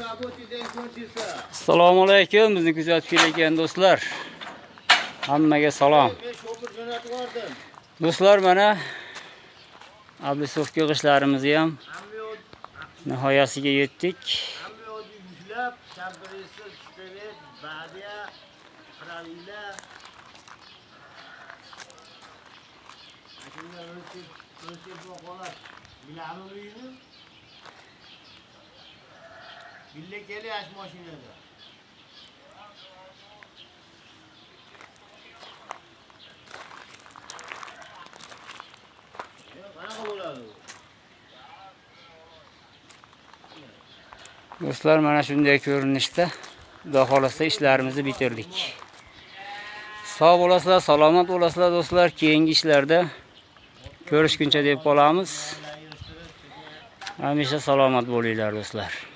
Assalomu alaykum, bizni kuzatib kelayotgan do'stlar. Hammaga salom. Do'stlar, mana Ablisovka g'ishlarimizni ham nihoyasiga yetdik. Bille geliyor aç maşinede. Do'stlar, mana shunday ko'rinishda Xudo xolasa ishlarimizni bitirdik. Sog' bo'lasizlar, salomat bo'lasizlar do'stlar. Keyingi ishlarda ko'rishguncha deb qolamiz. Hamisha salomat bo'linglar do'stlar.